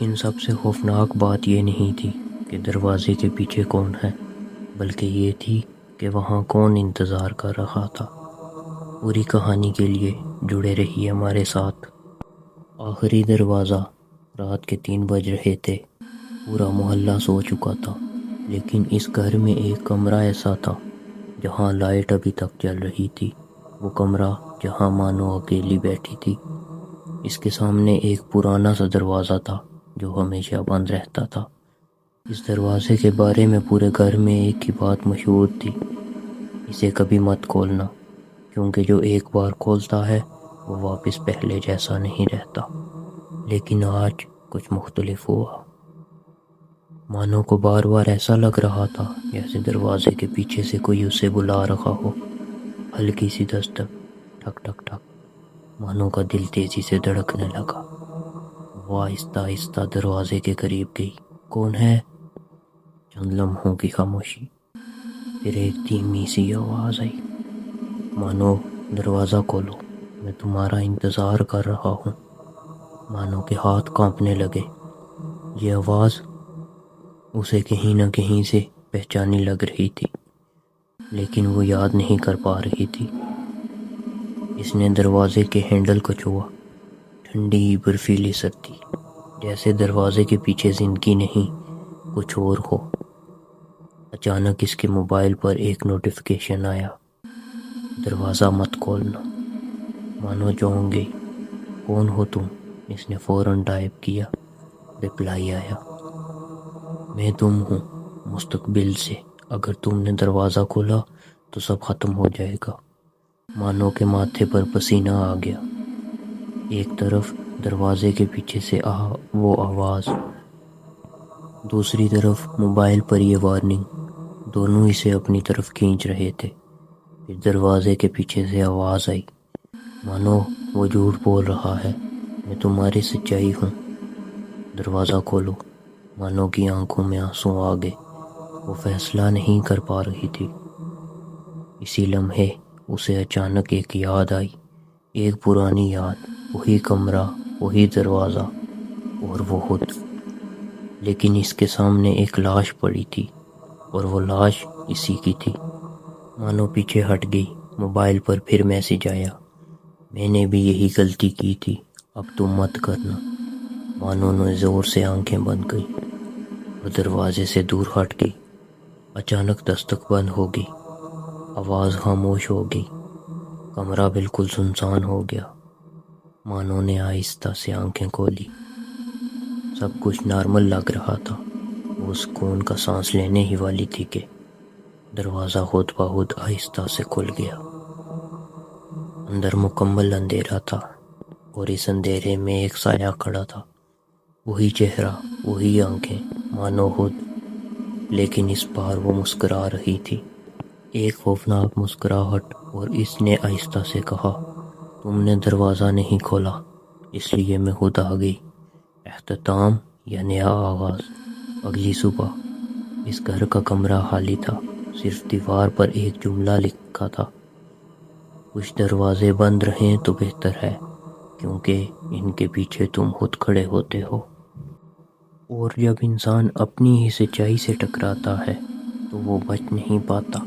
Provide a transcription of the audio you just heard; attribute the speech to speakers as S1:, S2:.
S1: لیکن سب سے خوفناک بات یہ نہیں تھی کہ دروازے کے پیچھے کون ہے، بلکہ یہ تھی کہ وہاں کون انتظار کر رہا تھا۔ پوری کہانی کے لیے جڑے رہیے ہمارے ساتھ۔ آخری دروازہ۔ رات کے 3 بج رہے تھے۔ پورا محلہ سو چکا تھا، لیکن اس گھر میں ایک کمرہ ایسا تھا جہاں لائٹ ابھی تک جل رہی تھی۔ وہ کمرہ جہاں مانو اکیلی بیٹھی تھی۔ اس کے سامنے ایک پرانا سا دروازہ تھا جو ہمیشہ بند رہتا تھا۔ اس دروازے کے بارے میں پورے گھر میں ایک ہی بات مشہور تھی: اسے کبھی مت کھولنا، کیونکہ جو ایک بار کھولتا ہے وہ واپس پہلے جیسا نہیں رہتا۔ لیکن آج کچھ مختلف ہوا۔ مانو کو بار بار ایسا لگ رہا تھا جیسے دروازے کے پیچھے سے کوئی اسے بلا رہا ہو۔ ہلکی سی دستک، ٹھک ٹھک ٹھک۔ مانو کا دل تیزی سے دھڑکنے لگا۔ وہ آہستہ آہستہ دروازے کے قریب گئی۔ کون ہے؟ چند لمحوں کی خاموشی، پھر ایک دھیمی سی آواز آئی: مانو، دروازہ کھولو، میں تمہارا انتظار کر رہا ہوں۔ مانو کے ہاتھ کانپنے لگے۔ یہ آواز اسے کہیں نہ کہیں سے پہچانی لگ رہی تھی، لیکن وہ یاد نہیں کر پا رہی تھی۔ اس نے دروازے کے ہینڈل کو چھوا۔ ٹھنڈی برفیلی سردی، جیسے دروازے کے پیچھے زندگی نہیں، کچھ اور ہو۔ اچانک اس کے موبائل پر ایک نوٹیفیکیشن آیا: دروازہ مت کھولنا۔ مانو چونک گئی۔ کون ہو تم؟ اس نے فوراً ٹائپ کیا۔ رپلائی آیا: میں تم ہوں، مستقبل سے۔ اگر تم نے دروازہ کھولا تو سب ختم ہو جائے گا۔ مانو کے ماتھے پر پسینہ آ گیا۔ ایک طرف دروازے کے پیچھے سے وہ آواز، دوسری طرف موبائل پر یہ وارننگ، دونوں اسے اپنی طرف کھینچ رہے تھے۔ پھر دروازے کے پیچھے سے آواز آئی: مانو، وہ جھوٹ بول رہا ہے، میں تمہاری سچائی ہوں، دروازہ کھولو۔ مانو کی آنکھوں میں آنسو آ گئے۔ وہ فیصلہ نہیں کر پا رہی تھی۔ اسی لمحے اسے اچانک ایک یاد آئی، ایک پرانی یاد، وہی کمرہ، وہی دروازہ، اور وہ خود۔ لیکن اس کے سامنے ایک لاش پڑی تھی، اور وہ لاش اسی کی تھی۔ مانو پیچھے ہٹ گئی۔ موبائل پر پھر میسج آیا: میں نے بھی یہی غلطی کی تھی، اب تم مت کرنا۔ مانو نے زور سے آنکھیں بند کی اور دروازے سے دور ہٹ گئی۔ اچانک دستک بند ہو گئی، آواز خاموش ہو گئی، کمرہ بالکل سنسان ہو گیا۔ مانو نے آہستہ سے آنکھیں کھولی۔ سب کچھ نارمل لگ رہا تھا۔ وہ سکون کا سانس لینے ہی والی تھی کہ دروازہ خود بخود آہستہ سے کھل گیا۔ اندر مکمل اندھیرا تھا، اور اس اندھیرے میں ایک سایہ کھڑا تھا۔ وہی چہرہ، وہی آنکھیں، مانو خود، لیکن اس بار وہ مسکرا رہی تھی، ایک خوفناک مسکراہٹ۔ اور اس نے آہستہ سے کہا: تم نے دروازہ نہیں کھولا، اس لیے میں خود آ گئی۔ اختتام یا نیا آغاز۔ اگلی صبح اس گھر کا کمرہ خالی تھا، صرف دیوار پر ایک جملہ لکھا تھا: کچھ دروازے بند رہیں تو بہتر ہے، کیونکہ ان کے پیچھے تم خود کھڑے ہوتے ہو۔ اور جب انسان اپنی ہی سچائی سے ٹکراتا ہے تو وہ بچ نہیں پاتا۔